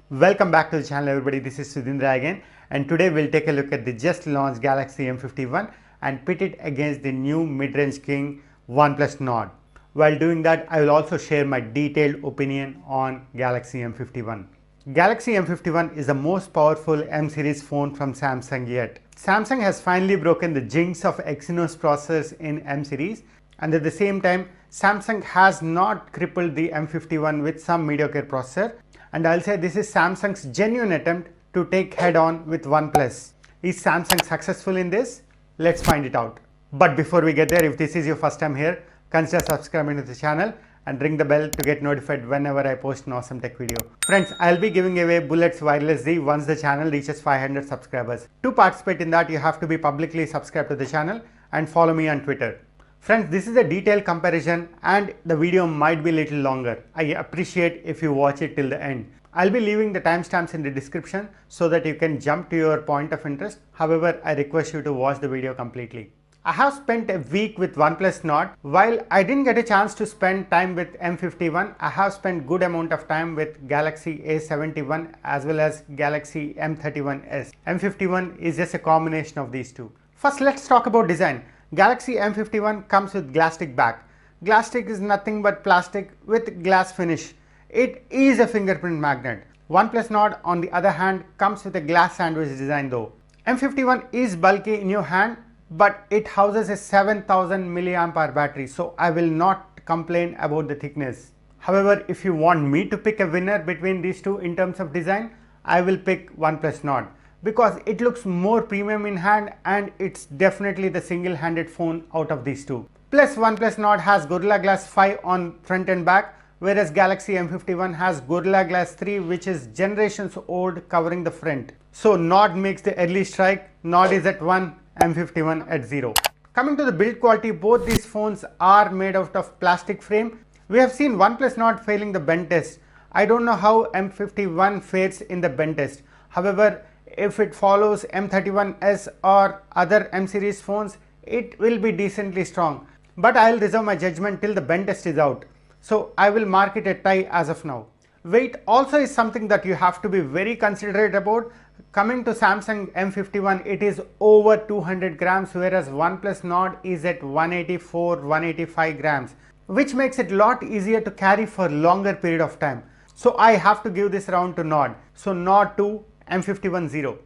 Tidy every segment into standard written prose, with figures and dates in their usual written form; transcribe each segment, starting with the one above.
Welcome back to the channel everybody, this is Sudhindra again, and today we'll take a look at the just launched Galaxy M51 and pit it against the new mid-range king OnePlus Nord. While doing that, I will also share my detailed opinion on Galaxy M51. Galaxy M51 is the most powerful M series phone from Samsung yet. Samsung has finally broken the jinx of Exynos processors in M series, and at the same time Samsung has not crippled the M51 with some mediocre processor, and I'll say this is Samsung's genuine attempt to take head on with OnePlus. Is Samsung successful in this? Let's find it out. But before we get there, if this is your first time here, consider subscribing to the channel and ring the bell to get notified whenever I post an awesome tech video. Friends, I'll be giving away Bullets Wireless Z once the channel reaches 500 subscribers. To participate in that, you have to be publicly subscribed to the channel and follow me on Twitter. Friends, this is a detailed comparison and the video might be a little longer. I appreciate if you watch it till the end. I'll be leaving the timestamps in the description so that you can jump to your point of interest. However, I request you to watch the video completely. I have spent a week with OnePlus Nord. While I didn't get a chance to spend time with M51, I have spent good amount of time with Galaxy A71 as well as Galaxy M31s. M51 is just a combination of these two. First, let's talk about design. Galaxy M51 comes with Glastic back. Glastic is nothing but plastic with glass finish. It is a fingerprint magnet. OnePlus Nord on the other hand comes with a glass sandwich design though. M51 is bulky in your hand, but it houses a 7000 mAh battery, so I will not complain about the thickness. However, if you want me to pick a winner between these two in terms of design, I will pick OnePlus Nord, because it looks more premium in hand and it's definitely the single-handed phone out of these two. Plus, OnePlus Nord has Gorilla Glass 5 on front and back, whereas Galaxy M51 has Gorilla Glass 3, which is generations old, covering the front. So Nord makes the early strike. Nord is at 1, M51 at 0. Coming to the build quality, both these phones are made out of plastic frame. We have seen OnePlus Nord failing the bend test. I don't know how M51 fares in the bend test. However, if it follows M31s or other M series phones, it will be decently strong. But I'll reserve my judgment till the bend test is out. So I will mark it a tie as of now. Weight also is something that you have to be very considerate about. Coming to Samsung M51, it is over 200 grams, whereas OnePlus Nord is at 185 grams, which makes it a lot easier to carry for longer period of time. So I have to give this round to Nord. So Nord 2, M51 0.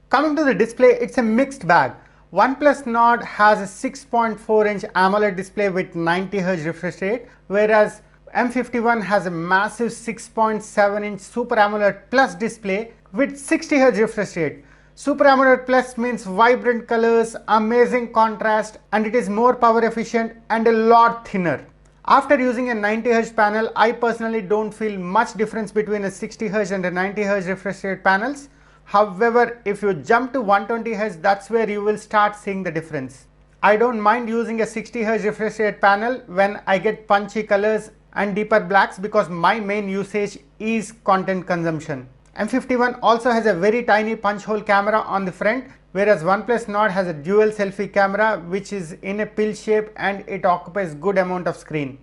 Coming to the display, it's a mixed bag. OnePlus Nord has a 6.4-inch AMOLED display with 90Hz refresh rate, whereas M51 has a massive 6.7-inch Super AMOLED Plus display with 60Hz refresh rate. Super AMOLED Plus means vibrant colors, amazing contrast, and it is more power efficient and a lot thinner. After using a 90Hz panel, I personally don't feel much difference between a 60Hz and a 90Hz refresh rate panels. However, if you jump to 120Hz, that's where you will start seeing the difference. I don't mind using a 60Hz refresh rate panel when I get punchy colors and deeper blacks, because my main usage is content consumption. M51 also has a very tiny punch hole camera on the front, whereas OnePlus Nord has a dual selfie camera which is in a pill shape and it occupies good amount of screen.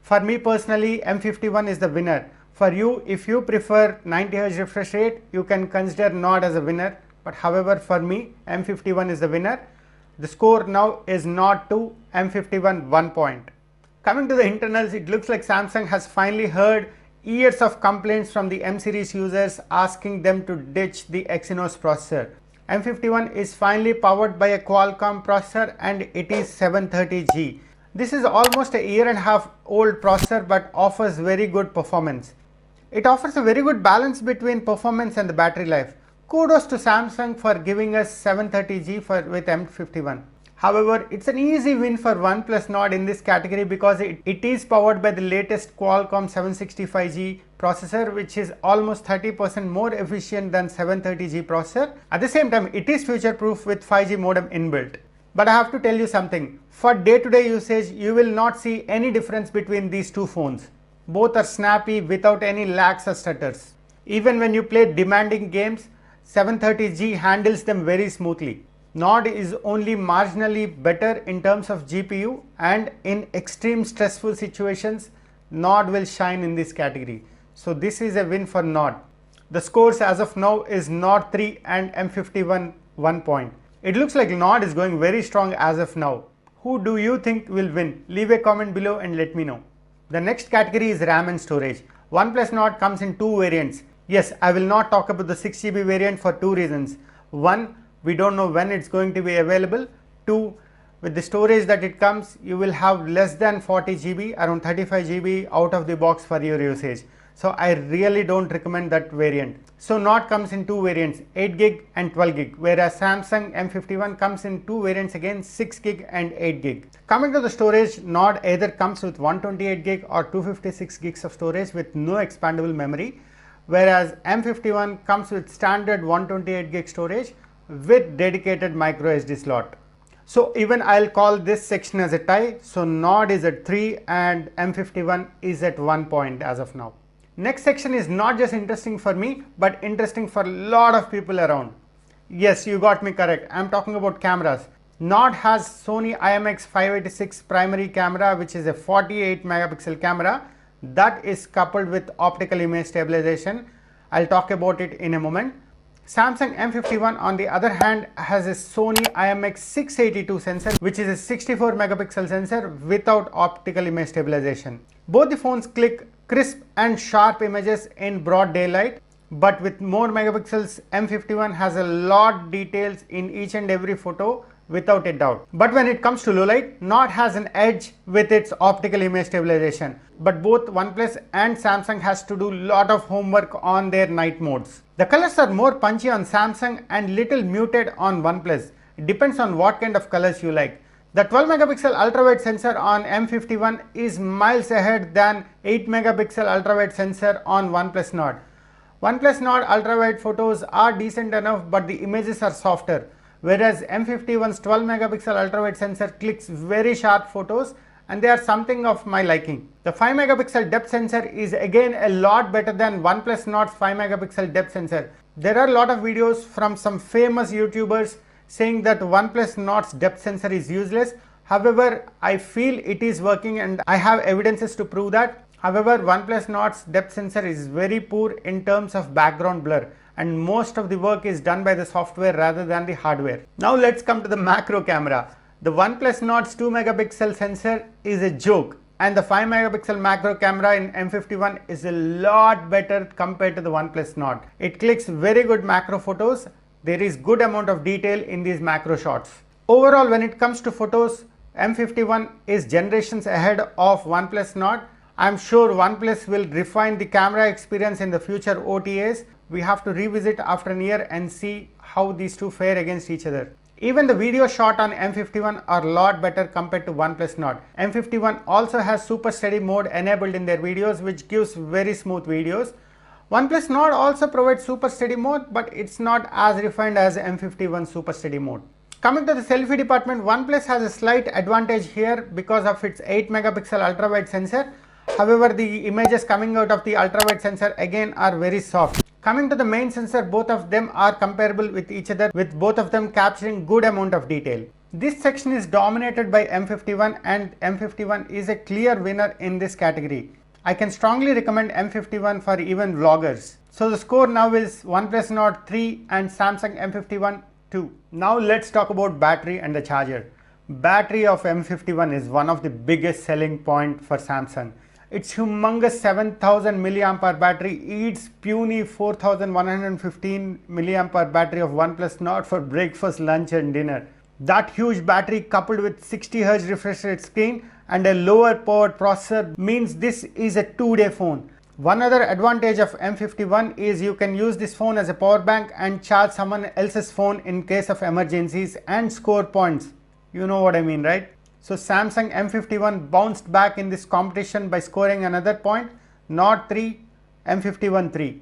For me personally, M51 is the winner. For you, if you prefer 90Hz refresh rate, you can consider Nord as a winner, but however for me, M51 is the winner. The score now is Nord 2, M51 1 point. Coming to the internals, it looks like Samsung has finally heard years of complaints from the M series users asking them to ditch the Exynos processor. M51 is finally powered by a Qualcomm processor and it is 730G. This is almost a year and a half old processor but offers very good performance. It offers a very good balance between performance and the battery life. Kudos to Samsung for giving us 730G with M51. However, it's an easy win for OnePlus Nord in this category because it is powered by the latest Qualcomm 765G processor, which is almost 30% more efficient than 730G processor. At the same time, it is future-proof with 5G modem inbuilt. But I have to tell you something, for day-to-day usage, you will not see any difference between these two phones. Both are snappy without any lags or stutters. Even when you play demanding games, 730G handles them very smoothly. Nord is only marginally better in terms of GPU, and in extreme stressful situations, Nord will shine in this category. So this is a win for Nord. The scores as of now is Nord 3 and M51 1 point. It looks like Nord is going very strong as of now. Who do you think will win? Leave a comment below and let me know. The next category is RAM and storage. OnePlus Nord comes in two variants. Yes, I will not talk about the 6GB variant for two reasons. One, we don't know when it's going to be available. Two, with the storage that it comes, you will have less than 40GB, around 35GB out of the box for your usage. So I really don't recommend that variant. So Nord comes in two variants, 8GB and 12GB, whereas Samsung M51 comes in two variants again, 6GB and 8GB. Coming to the storage, Nord either comes with 128GB or 256GB of storage with no expandable memory, whereas M51 comes with standard 128GB storage with dedicated micro SD slot. So even I'll call this section as a tie. So Nord is at 3 and M51 is at 1 point as of now. Next section is not just interesting for me, but interesting for a lot of people around. Yes, you got me correct. I'm talking about cameras. Nord has Sony IMX586 primary camera, which is a 48 megapixel camera that is coupled with optical image stabilization. I'll talk about it in a moment. Samsung M51 on the other hand has a Sony IMX682 sensor, which is a 64 megapixel sensor without optical image stabilization. Both the phones click crisp and sharp images in broad daylight, but with more megapixels, M51 has a lot details in each and every photo without a doubt. But when it comes to low light, Nord has an edge with its optical image stabilization. But both OnePlus and Samsung has to do lot of homework on their night modes. The colors are more punchy on Samsung and little muted on OnePlus. It depends on what kind of colors you like. The 12 megapixel ultrawide sensor on M51 is miles ahead than 8 megapixel ultrawide sensor on OnePlus Nord. OnePlus Nord ultrawide photos are decent enough, but the images are softer, whereas M51's 12 megapixel ultrawide sensor clicks very sharp photos and they are something of my liking. The 5 megapixel depth sensor is again a lot better than OnePlus Nord's 5 megapixel depth sensor. There are a lot of videos from some famous YouTubers saying that OnePlus Nord's depth sensor is useless. However, I feel it is working and I have evidences to prove that. However, OnePlus Nord's depth sensor is very poor in terms of background blur, and most of the work is done by the software rather than the hardware. Now let's come to the macro camera. The OnePlus Nord's 2 megapixel sensor is a joke, and the 5 megapixel macro camera in M51 is a lot better compared to the OnePlus Nord. It clicks very good macro photos. There is good amount of detail in these macro shots. Overall, when it comes to photos, M51 is generations ahead of OnePlus Nord. I'm sure OnePlus will refine the camera experience in the future OTAs. We have to revisit after a year and see how these two fare against each other. Even the video shot on M51 are a lot better compared to OnePlus Nord. M51 also has super steady mode enabled in their videos, which gives very smooth videos. OnePlus Nord also provides super steady mode, but it's not as refined as M51 super steady mode. Coming to the selfie department, OnePlus has a slight advantage here because of its 8 megapixel ultrawide sensor. However, the images coming out of the ultrawide sensor again are very soft. Coming to the main sensor, both of them are comparable with each other, with both of them capturing good amount of detail. This section is dominated by M51 and M51 is a clear winner in this category. I can strongly recommend M51 for even vloggers. So the score now is OnePlus Nord 3 and Samsung M51 2. Now let's talk about battery and the charger. Battery of M51 is one of the biggest selling point for Samsung. Its humongous 7000 mAh battery eats puny 4115 mAh battery of OnePlus Nord for breakfast, lunch and dinner. That huge battery coupled with 60Hz refresh rate screen and a lower powered processor means this is a 2-day phone. One other advantage of M51 is you can use this phone as a power bank and charge someone else's phone in case of emergencies and score points. You know what I mean, right? So Samsung M51 bounced back in this competition by scoring another point, Nord 3, M51 3.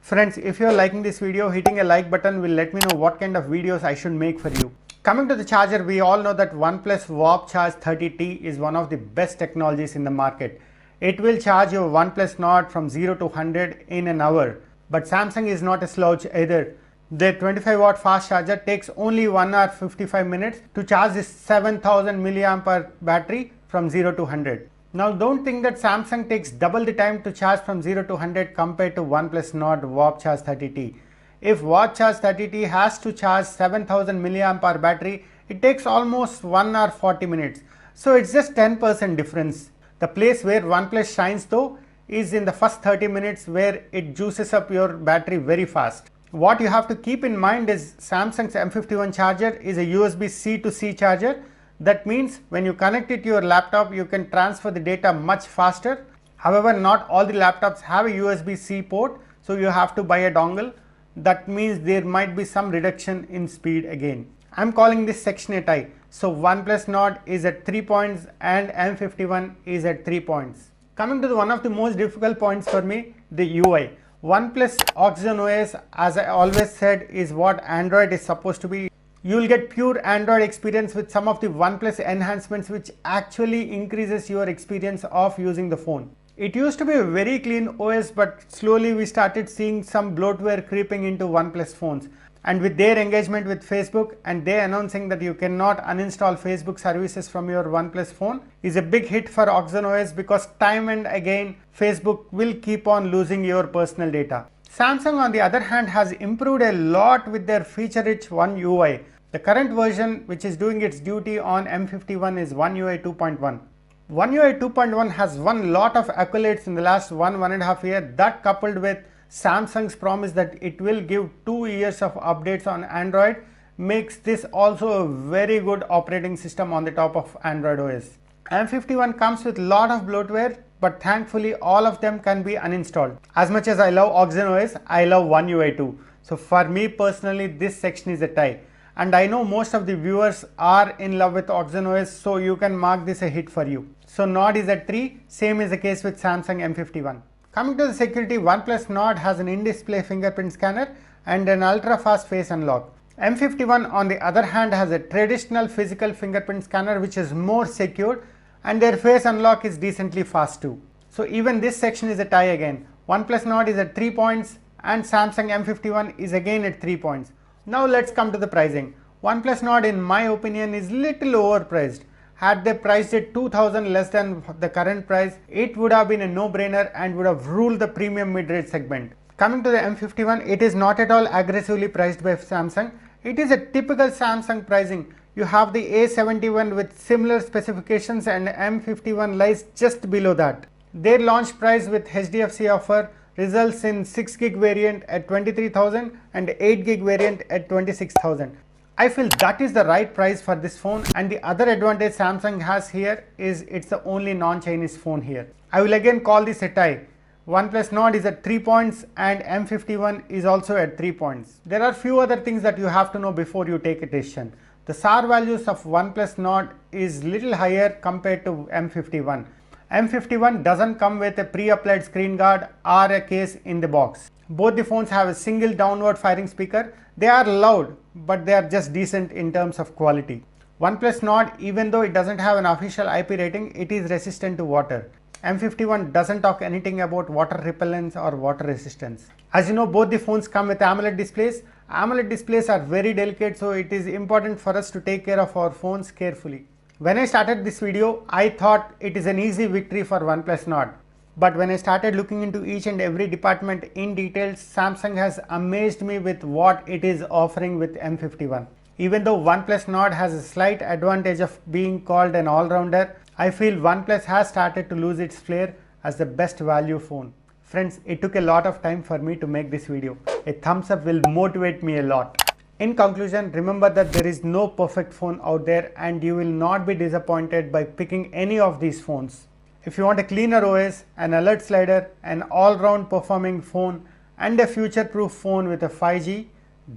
Friends, if you are liking this video, hitting a like button will let me know what kind of videos I should make for you. Coming to the charger, we all know that OnePlus Warp Charge 30T is one of the best technologies in the market. It will charge your OnePlus Nord from 0 to 100 in an hour. But Samsung is not a slouch either. Their 25 watt fast charger takes only 1 hour 55 minutes to charge this 7000 mAh battery from 0 to 100. Now don't think that Samsung takes double the time to charge from 0 to 100 compared to OnePlus Nord Warp Charge 30T. If Warp Charge 30T has to charge 7000 mAh battery, it takes almost 1 hour 40 minutes. So it's just 10% difference. The place where OnePlus shines though is in the first 30 minutes where it juices up your battery very fast. What you have to keep in mind is Samsung's M51 charger is a USB-C to C charger. That means when you connect it to your laptop, you can transfer the data much faster. However, not all the laptops have a USB-C port, so you have to buy a dongle. That means there might be some reduction in speed again. I'm calling this section a tie. So OnePlus Nord is at 3 points and M51 is at 3 points. Coming to one of the most difficult points for me, the UI. OnePlus OxygenOS, as I always said, is what Android is supposed to be. You will get pure Android experience with some of the OnePlus enhancements which actually increases your experience of using the phone. It used to be a very clean OS, but slowly we started seeing some bloatware creeping into OnePlus phones. And with their engagement with Facebook and they announcing that you cannot uninstall Facebook services from your OnePlus phone is a big hit for OxygenOS, because time and again Facebook will keep on losing your personal data. Samsung on the other hand has improved a lot with their feature-rich One UI. The current version which is doing its duty on M51 is One UI 2.1. One UI 2.1 has won lot of accolades in the last 1.5 years. That coupled with Samsung's promise that it will give 2 years of updates on Android makes this also a very good operating system on the top of Android OS. M51 comes with lot of bloatware, but thankfully all of them can be uninstalled. As much as I love OxygenOS, I love One UI too. So for me personally, this section is a tie. And I know most of the viewers are in love with OxygenOS, so you can mark this a hit for you. So Nord is at 3, same is the case with Samsung M51. Coming to the security, OnePlus Nord has an in-display fingerprint scanner and an ultra-fast face unlock. M51 on the other hand has a traditional physical fingerprint scanner which is more secure, and their face unlock is decently fast too. So even this section is a tie again. OnePlus Nord is at 3 points and Samsung M51 is again at 3 points. Now let's come to the pricing. OnePlus Nord in my opinion is little overpriced. Had they priced it 2000 less than the current price, it would have been a no-brainer and would have ruled the premium mid-range segment. Coming to the M51, it is not at all aggressively priced by Samsung. It is a typical Samsung pricing. You have the A71 with similar specifications and M51 lies just below that. Their launch price with HDFC offer results in 6GB variant at 23,000 and 8GB variant at 26,000. I feel that is the right price for this phone, and the other advantage Samsung has here is it's the only non-Chinese phone here. I will again call this a tie. OnePlus Nord is at 3 points and M51 is also at 3 points. There are few other things that you have to know before you take a decision. The SAR values of OnePlus Nord is little higher compared to M51. M51 doesn't come with a pre-applied screen guard or a case in the box. Both the phones have a single downward firing speaker. They are loud, but they are just decent in terms of quality. OnePlus Nord, even though it doesn't have an official IP rating, it is resistant to water. M51 doesn't talk anything about water repellence or water resistance. As you know, both the phones come with AMOLED displays. AMOLED displays are very delicate, so it is important for us to take care of our phones carefully. When I started this video, I thought it is an easy victory for OnePlus Nord. But when I started looking into each and every department in detail, Samsung has amazed me with what it is offering with M51. Even though OnePlus Nord has a slight advantage of being called an all-rounder, I feel OnePlus has started to lose its flair as the best value phone. Friends, it took a lot of time for me to make this video. A thumbs up will motivate me a lot. In conclusion, remember that there is no perfect phone out there and you will not be disappointed by picking any of these phones. If you want a cleaner OS, an alert slider, an all-round performing phone and a future-proof phone with a 5G,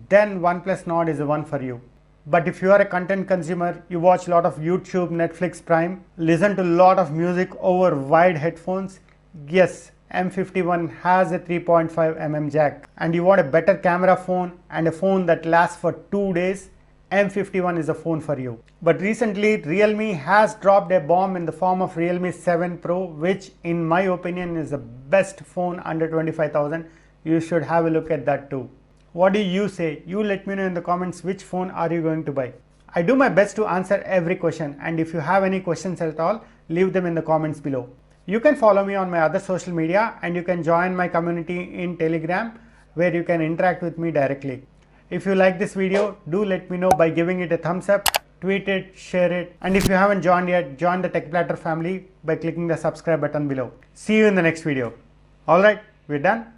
then OnePlus Nord is the one for you. But if you are a content consumer, you watch a lot of YouTube, Netflix Prime, listen to a lot of music over wired headphones, yes, M51 has a 3.5mm jack, and you want a better camera phone and a phone that lasts for 2 days, M51 is a phone for you. But recently Realme has dropped a bomb in the form of Realme 7 Pro, which in my opinion is the best phone under 25,000. You should have a look at that too. What do you say? You let me know in the comments which phone are you going to buy. I do my best to answer every question, and if you have any questions at all, leave them in the comments below. You can follow me on my other social media and you can join my community in Telegram where you can interact with me directly. If you like this video, do let me know by giving it a thumbs up, tweet it, share it, and if you haven't joined yet, join the Tech Platter family by clicking the subscribe button below. See you in the next video. Alright, we're done.